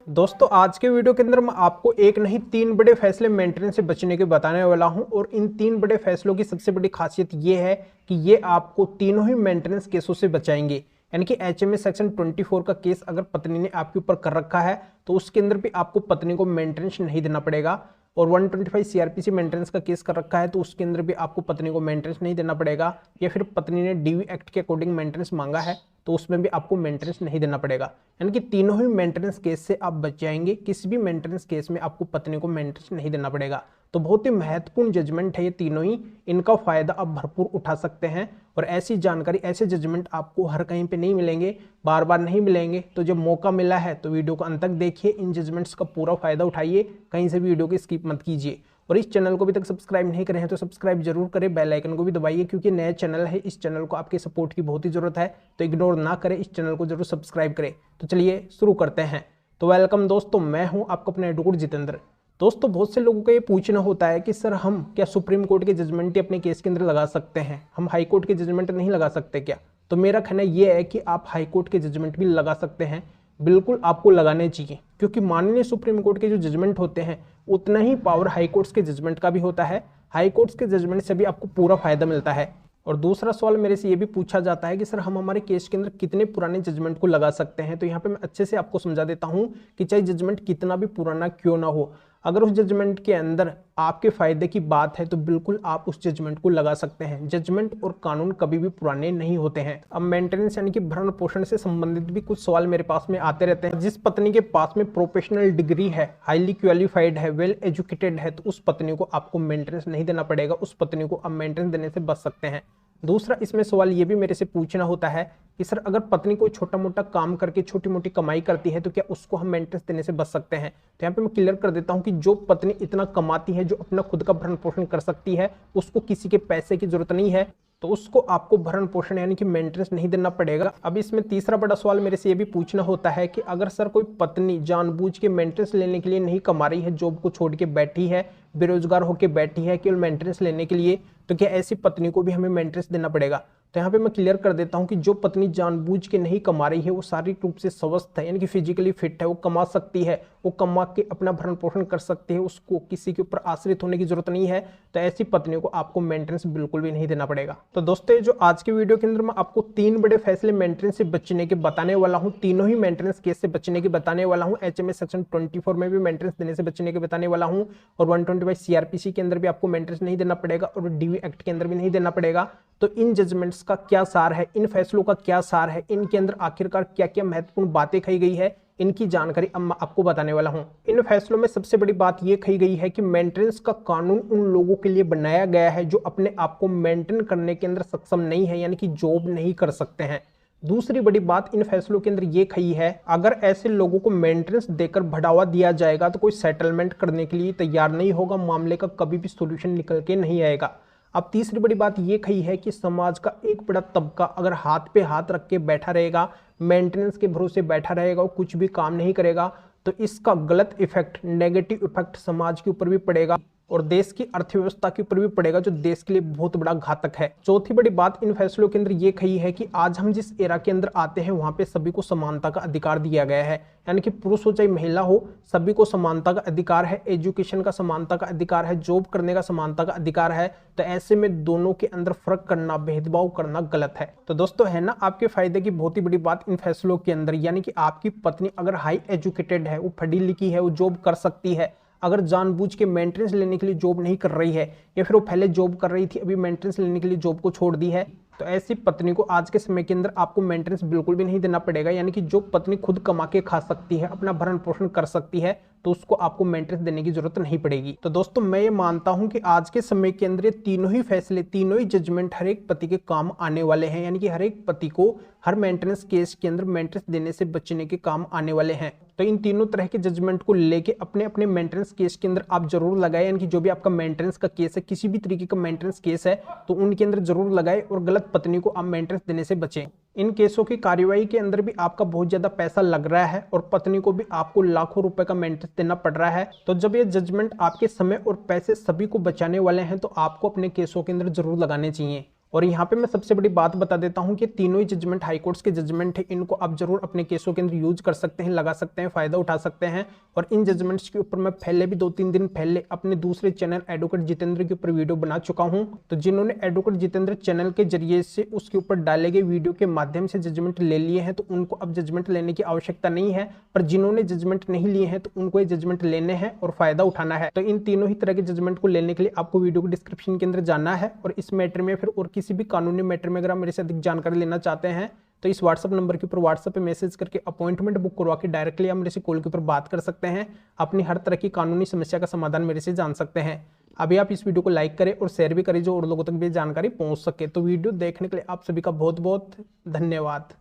दोस्तों आज के वीडियो के अंदर मैं आपको एक नहीं तीन बड़े फैसले मेंटेनेंस से बचने के बताने वाला हूं और इन तीन बड़े फैसलों की सबसे बड़ी खासियत ये है कि ये आपको तीनों ही मेंटेनेंस केसों से बचाएंगे। यानी कि एचएमए सेक्शन 24 का केस अगर पत्नी ने आपके ऊपर कर रखा है तो उसके अंदर भी आपको पत्नी को मेंटेनेंस नहीं देना पड़ेगा। और 125 सीआरपीसी मेंटेनेंस का केस कर रखा है तो उसके अंदर भी आपको पत्नी को मेंटेनेंस नहीं देना पड़ेगा। या फिर पत्नी ने डीवी एक्ट के अकॉर्डिंग मेंटेनेंस मांगा है तो उसमें भी आपको मेंटेनेंस नहीं देना पड़ेगा। यानी कि तीनों ही मेंटेनेंस केस से आप बच जाएंगे। किसी भी मेंटेनेंस केस में आपको पत्नी को मेंटेनेंस नहीं देना पड़ेगा। तो बहुत ही महत्वपूर्ण जजमेंट है ये तीनों ही, इनका फायदा आप भरपूर उठा सकते हैं। और ऐसी जानकारी, ऐसे जजमेंट आपको हर कहीं पे नहीं मिलेंगे, बार बार नहीं मिलेंगे। तो जब मौका मिला है तो वीडियो को अंत तक देखिए, इन जजमेंट्स का पूरा फायदा उठाइए, कहीं से भी वीडियो की स्किप मत कीजिए। और इस चैनल को अभी तक सब्सक्राइब नहीं करे हैं तो सब्सक्राइब जरूर करें, बेल आइकन को भी दबाइए, क्योंकि नया चैनल है, इस चैनल को आपके सपोर्ट की बहुत ही जरूरत है। तो इग्नोर ना करें, इस चैनल को जरूर सब्सक्राइब करें। तो चलिए शुरू करते हैं। तो वेलकम दोस्तों, मैं हूं आपका अपना एडवोकेट जितेंद्र। दोस्तों बहुत से लोगों का ये पूछना होता है कि सर हम क्या सुप्रीम कोर्ट के जजमेंट अपने केस के अंदर लगा सकते हैं, हम हाई कोर्ट के जजमेंट नहीं लगा सकते क्या? तो मेरा कहना यह है कि आप हाई कोर्ट के जजमेंट भी लगा सकते हैं, बिल्कुल आपको लगाने चाहिए। क्योंकि माननीय सुप्रीम कोर्ट के जो जजमेंट होते हैं उतना ही पावर हाई कोर्ट्स के जजमेंट का भी होता है। हाई कोर्ट्स के जजमेंट से भी आपको पूरा फायदा मिलता है। और दूसरा सवाल मेरे से ये भी पूछा जाता है कि सर हम हमारे केस के अंदर कितने पुराने जजमेंट को लगा सकते हैं। तो यहाँ पे मैं अच्छे से आपको समझा देता हूँ कि चाहे जजमेंट कितना भी पुराना क्यों ना हो, अगर उस जजमेंट के अंदर आपके फायदे की बात है तो बिल्कुल आप उस जजमेंट को लगा सकते हैं। जजमेंट और कानून कभी भी पुराने नहीं होते हैं। अब मेंटेनेंस यानी कि भरण पोषण से संबंधित भी कुछ सवाल मेरे पास में आते रहते हैं। जिस पत्नी के पास में प्रोफेशनल डिग्री है, हाईली क्वालिफाइड है, वेल एजुकेटेड है, तो उस पत्नी को आपको मेंटेनेंस नहीं देना पड़ेगा, उस पत्नी को आप मेंटेनेंस देने से बच सकते हैं। दूसरा इसमें सवाल ये भी मेरे से पूछना होता है कि सर अगर पत्नी कोई छोटा मोटा काम करके छोटी मोटी कमाई करती है तो क्या उसको हम मेंटेनेंस देने से बच सकते हैं? तो यहाँ पे मैं क्लियर कर देता हूँ कि जो पत्नी इतना कमाती है, जो अपना खुद का भरण पोषण कर सकती है, उसको किसी के पैसे की जरूरत नहीं है, तो उसको आपको भरण पोषण यानी कि मेंटेनेंस नहीं देना पड़ेगा। अब इसमें तीसरा बड़ा सवाल मेरे से ये भी पूछना होता है कि अगर सर कोई पत्नी जानबूझ के मेंटेनेंस लेने के लिए नहीं कमा रही है, जॉब को छोड़ के बैठी है, बेरोजगार होकर बैठी है केवल मेंटेनेंस लेने के लिए, तो क्या ऐसी पत्नी को भी हमें मेंटेनेंस देना पड़ेगा? तो यहाँ पे मैं क्लियर कर देता हूँ कि जो पत्नी जानबूझ के नहीं कमा रही है, वो शारीरिक रूप से स्वस्थ है, यानी कि फिजिकली फिट है, वो कमा सकती है, वो कमा के अपना भरण पोषण कर सकती है, उसको किसी के ऊपर आश्रित होने की जरूरत नहीं है, तो ऐसी पत्नियों को आपको मेंटेनेंस बिल्कुल भी नहीं देना पड़ेगा। तो दोस्तों जो आज के वीडियो के अंदर मैं आपको तीन बड़े फैसले मेंटेनेंस से बचने के बताने वाला हूँ, तीनों ही मेंटेनेंस केस से बचने के बताने वाला हूँ। एचएमए सेक्शन 24 में भी मेंटेनेंस देने से बचने के बताने वाला हूँ, और 125 सीआरपीसी के अंदर भी आपको मेंटेनेंस नहीं देना पड़ेगा, और डीवी एक्ट के अंदर भी नहीं देना पड़ेगा। तो इन जजमेंट्स का क्या सार है, इन फैसलों का क्या सार है, इनके अंदर आखिरकार क्या क्या महत्वपूर्ण बातें कही गई है, इनकी जानकारी अब मैं आपको बताने वाला हूं। इन फैसलों में सबसे बड़ी बात यह कही गई है कि मेंटेनेंस का कानून उन लोगों के लिए बनाया गया है जो अपने आप को मेंटेन करने के अंदर सक्षम नहीं है, यानी कि जॉब नहीं कर सकते हैं। दूसरी बड़ी बात इन फैसलों के अंदर यह कही है, अगर ऐसे लोगों को मेंटेनेंस देकर बढ़ावा दिया जाएगा तो कोई सेटलमेंट करने के लिए तैयार नहीं होगा, मामले का कभी भी सोल्यूशन निकल के नहीं आएगा। अब तीसरी बड़ी बात यह कही है कि समाज का एक बड़ा तबका अगर हाथ पे हाथ रख के बैठा रहेगा, मेंटेनेंस के भरोसे बैठा रहेगा और कुछ भी काम नहीं करेगा, तो इसका गलत इफेक्ट, नेगेटिव इफेक्ट समाज के ऊपर भी पड़ेगा और देश की अर्थव्यवस्था के ऊपर भी पड़ेगा, जो देश के लिए बहुत बड़ा घातक है। चौथी बड़ी बात इन फैसलों के अंदर ये कही है कि आज हम जिस एरा के अंदर आते हैं वहां पे सभी को समानता का अधिकार दिया गया है, यानी कि पुरुष हो चाहे महिला हो, सभी को समानता का अधिकार है, एजुकेशन का समानता का अधिकार है, जॉब करने का समानता का अधिकार है। तो ऐसे में दोनों के अंदर फर्क करना, भेदभाव करना गलत है। तो दोस्तों है ना आपके फायदे की बहुत ही बड़ी बात इन फैसलों के अंदर, यानी कि आपकी पत्नी अगर हाई एजुकेटेड है, वो पढ़ी लिखी है, वो जॉब कर सकती है, अगर जानबूझ के मेंटेनेंस लेने के लिए जॉब नहीं कर रही है, या फिर वो पहले जॉब कर रही थी अभी मेंटेनेंस लेने के लिए जॉब को छोड़ दी है, तो ऐसी पत्नी को आज के समय के अंदर आपको मेंटेनेंस बिल्कुल भी नहीं देना पड़ेगा। यानी कि जो पत्नी खुद कमा के खा सकती है, अपना भरण पोषण कर सकती है, तो उसको आपको मेंटेनेंस देने की जरूरत नहीं पड़ेगी। तो दोस्तों मैं ये मानता हूं कि आज के समय के अंदर ये तीनों ही फैसले, तीनों ही जजमेंट हर एक पति के काम आने वाले हैं, यानी कि हर एक पति को हर मेंटेनेंस केस के अंदर मेंटेनेंस देने से बचने के काम आने वाले हैं। तो इन तीनों तरह के जजमेंट को लेके अपने अपने मेंटेनेंस केस के अंदर आप जरूर लगाए, यानी कि जो भी आपका मेंटेनेंस का केस है, किसी भी तरीके का मेंटेनेंस केस है तो उनके अंदर जरूर लगाए और गलत पत्नी को आप मेंटेनेंस देने से बचें। इन केसों की कार्यवाही के अंदर भी आपका बहुत ज्यादा पैसा लग रहा है और पत्नी को भी आपको लाखों रुपए का मेंटेनेंस देना पड़ रहा है। तो जब ये जजमेंट आपके समय और पैसे सभी को बचाने वाले हैं तो आपको अपने केसों के अंदर जरूर लगाने चाहिए। और यहाँ पे मैं सबसे बड़ी बात बता देता हूँ कि तीनों ही जजमेंट हाई कोर्ट्स के जजमेंट है, इनको आप जरूर अपने केसों के अंदर यूज कर सकते हैं, लगा सकते हैं, फायदा उठा सकते हैं। और इन जजमेंट्स के ऊपर मैं पहले भी 2-3 दिन पहले अपने दूसरे चैनल एडवोकेट जितेंद्र के ऊपर वीडियो बना चुका हूँ। तो जिन्होंने एडवोकेट जितेंद्र चैनल के जरिए से उसके ऊपर डाले गए वीडियो के माध्यम से जजमेंट ले लिए हैं तो उनको अब जजमेंट लेने की आवश्यकता नहीं है, पर जिन्होंने जजमेंट नहीं लिए हैं तो उनको ये जजमेंट लेने हैं और फायदा उठाना है। तो इन तीनों ही तरह के जजमेंट को लेने के लिए आपको वीडियो को डिस्क्रिप्शन के अंदर जाना है और इस मैटर में फिर और किसी भी कानूनी मैटर में अगर आप मेरे से अधिक जानकारी लेना चाहते हैं तो इस व्हाट्सएप नंबर के ऊपर व्हाट्सएप पे मैसेज करके अपॉइंटमेंट बुक करवा के डायरेक्टली आप मेरे से कॉल के ऊपर बात कर सकते हैं, अपनी हर तरह की कानूनी समस्या का समाधान मेरे से जान सकते हैं। अभी आप इस वीडियो को लाइक करें और शेयर भी करें जो और लोगों तक भी जानकारी पहुंच सके। तो वीडियो देखने के लिए आप सभी का बहुत बहुत धन्यवाद।